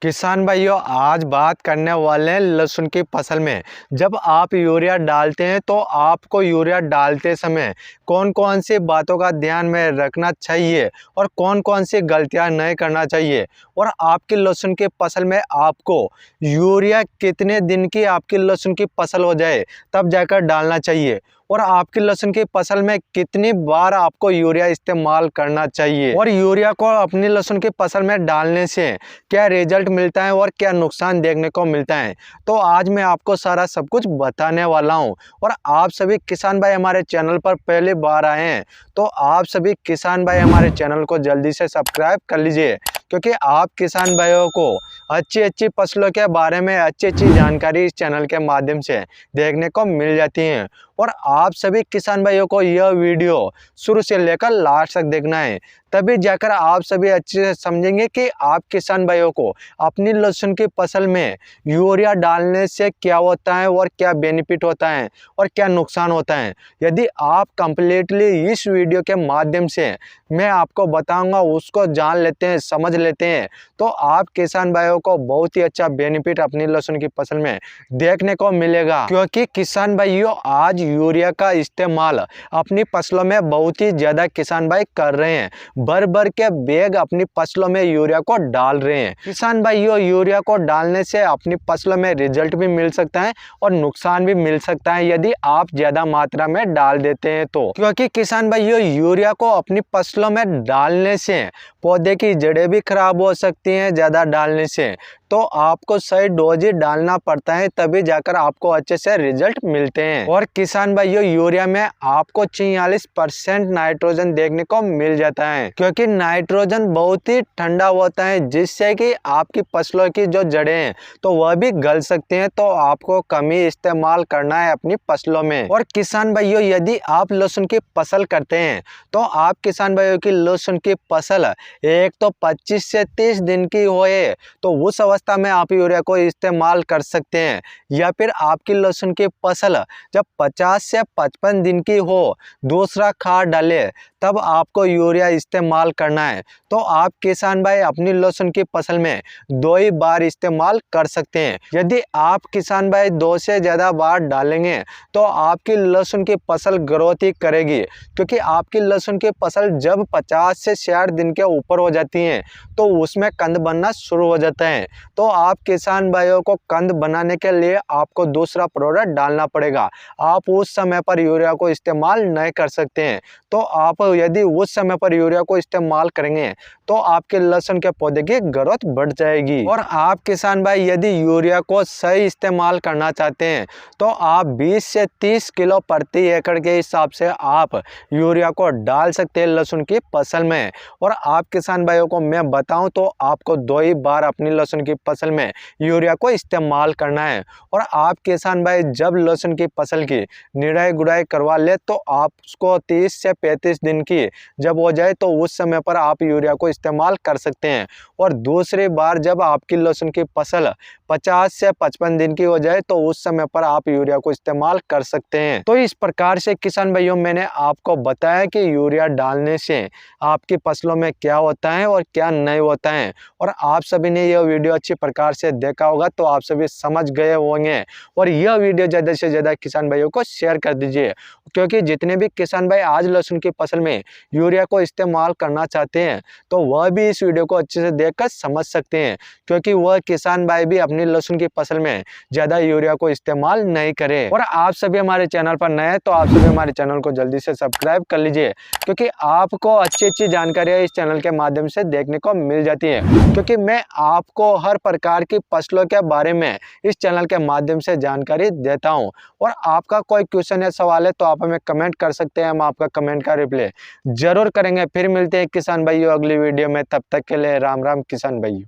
किसान भाइयों, आज बात करने वाले हैं लहसुन की फसल में। जब आप यूरिया डालते हैं तो आपको यूरिया डालते समय कौन कौन सी बातों का ध्यान में रखना चाहिए और कौन कौन सी गलतियां नहीं करना चाहिए, और आपकी लहसुन की फसल में आपको यूरिया कितने दिन की आपकी लहसुन की फसल हो जाए तब जाकर डालना चाहिए, और आपकी लहसुन की फसल में कितनी बार आपको यूरिया इस्तेमाल करना चाहिए, और यूरिया को अपनी लहसुन की फसल में डालने से क्या रिजल्ट मिलता है और क्या नुकसान देखने को मिलता है। तो आज मैं आपको सारा सब कुछ बताने वाला हूं। और आप सभी किसान भाई हमारे चैनल पर पहली बार आए हैं तो आप सभी किसान भाई हमारे चैनल को जल्दी से सब्सक्राइब कर लीजिए, क्योंकि आप किसान भाइयों को अच्छी अच्छी फसलों के बारे में अच्छी अच्छी जानकारी इस चैनल के माध्यम से देखने को मिल जाती है। और आप सभी किसान भाइयों को यह वीडियो शुरू से लेकर लास्ट तक देखना है, तभी जाकर आप सभी अच्छे से समझेंगे कि आप किसान भाइयों को अपनी लहसुन की फसल में यूरिया डालने से क्या होता है और क्या बेनिफिट होता है और क्या नुकसान होता है। यदि आप कंप्लीटली इस वीडियो के माध्यम से मैं आपको बताऊंगा उसको जान लेते हैं, समझ लेते हैं, तो आप किसान भाइयों को बहुत ही अच्छा बेनिफिट अपनी लहसुन की फसल में देखने को मिलेगा। क्योंकि किसान भाइयों, आज यूरिया का इस्तेमाल अपनी फसलों में बहुत ही ज्यादा किसान भाई कर रहे हैं, भर भर के बैग अपनी फसलों में यूरिया को डाल रहे हैं। किसान भाइयों, यूरिया को डालने से अपनी फसलों में रिजल्ट भी मिल सकता है और नुकसान भी मिल सकता है यदि आप ज्यादा मात्रा में डाल देते हैं तो। क्योंकि किसान भाइयों, यूरिया को अपनी फसलों में डालने से पौधे की जड़ें भी खराब हो सकती हैं ज्यादा डालने से, तो आपको सही डोज ही डालना पड़ता है, तभी जाकर आपको अच्छे से रिजल्ट मिलते हैं। और किसान भाइयों, यूरिया में आपको 46% नाइट्रोजन देखने को मिल जाता है, क्योंकि नाइट्रोजन बहुत ही ठंडा होता है जिससे कि आपकी फसलों की जो जड़ें हैं तो वह भी गल सकती हैं, तो आपको कम ही इस्तेमाल करना है अपनी फसलों में। और किसान भाइयों, यदि आप लहसुन की फसल करते हैं तो आप किसान भाइयों की लहसुन की फसल एक तो 25 से 30 दिन की होए तो उस अवस्था में आप यूरिया को इस्तेमाल कर सकते हैं, या फिर आपकी लहसुन की फसल जब 50 से 55 दिन की हो, दूसरा खाद डाले तब आपको यूरिया इस्तेमाल करना है। तो आप किसान भाई अपनी लहसुन की फसल में 2 ही बार इस्तेमाल कर सकते हैं। यदि आप किसान भाई 2 से ज़्यादा बार डालेंगे तो आपकी लहसुन की फसल ग्रोथ ही करेगी, क्योंकि आपकी लहसुन की फसल जब 50 से 60 दिन के ऊपर हो जाती है तो उसमें कंद बनना शुरू हो जाता है। तो आप किसान भाइयों को कंद बनाने के लिए आपको दूसरा प्रोडक्ट डालना पड़ेगा। आप उस समय पर यूरिया को इस्तेमाल नहीं कर सकते हैं। तो आप यदि उस समय पर यूरिया को इस्तेमाल करेंगे तो आपके लहसुन के पौधे की ग्रोथ बढ़ जाएगी। और आप किसान भाई यदि यूरिया को सही इस्तेमाल करना चाहते हैं तो आप 20 से 30 किलो प्रति एकड़ के हिसाब से आप यूरिया को डाल सकते हैं लहसुन की फसल में। और आप किसान भाइयों को मैं बताऊं तो आपको 2 ही बार अपनी लहसुन की फसल में यूरिया को इस्तेमाल करना है। और आप किसान भाई जब लहसुन की फसल की निराई गुड़ाई करवा ले तो आप उसको 30 से 35 दिन की जब हो जाए तो उस समय पर आप यूरिया को इस्तेमाल कर सकते हैं। और दूसरी बार जब आपकी लहसुन की फसल 50 से 55 दिन की हो जाए तो उस समय पर आप यूरिया को इस्तेमाल कर सकते हैं। तो इस प्रकार से किसान भाइयों मैंने आपको बताया कि यूरिया डालने से आपकी फसलों में क्या होता है और क्या नहीं होता है। और आप सभी ने यह वीडियो अच्छी प्रकार से देखा होगा तो आप सभी समझ गए होंगे। और यह वीडियो ज़्यादा से ज़्यादा किसान भाइयों को शेयर कर दीजिए, क्योंकि जितने भी किसान भाई आज लहसुन की फसल में यूरिया को इस्तेमाल करना चाहते हैं तो वह भी इस वीडियो को अच्छे से देखकर समझ सकते हैं, क्योंकि वह किसान भाई भी अपनी लहसुन की फसल में ज़्यादा यूरिया को इस्तेमाल नहीं करें। और आप सभी हमारे चैनल पर नए हैं तो आप सभी हमारे चैनल को जल्दी से सब्सक्राइब कर लीजिए, क्योंकि आपको अच्छी अच्छी जानकारियाँ इस चैनल के माध्यम से देखने को मिल जाती है। क्योंकि मैं आपको हर प्रकार की फसलों के बारे में इस चैनल के माध्यम से जानकारी देता हूं। और आपका कोई क्वेश्चन या सवाल है तो आप हमें कमेंट कर सकते हैं, हम आपका कमेंट का रिप्लाई जरूर करेंगे। फिर मिलते हैं किसान भाइयों अगली वीडियो में, तब तक के लिए राम राम किसान भाइयों।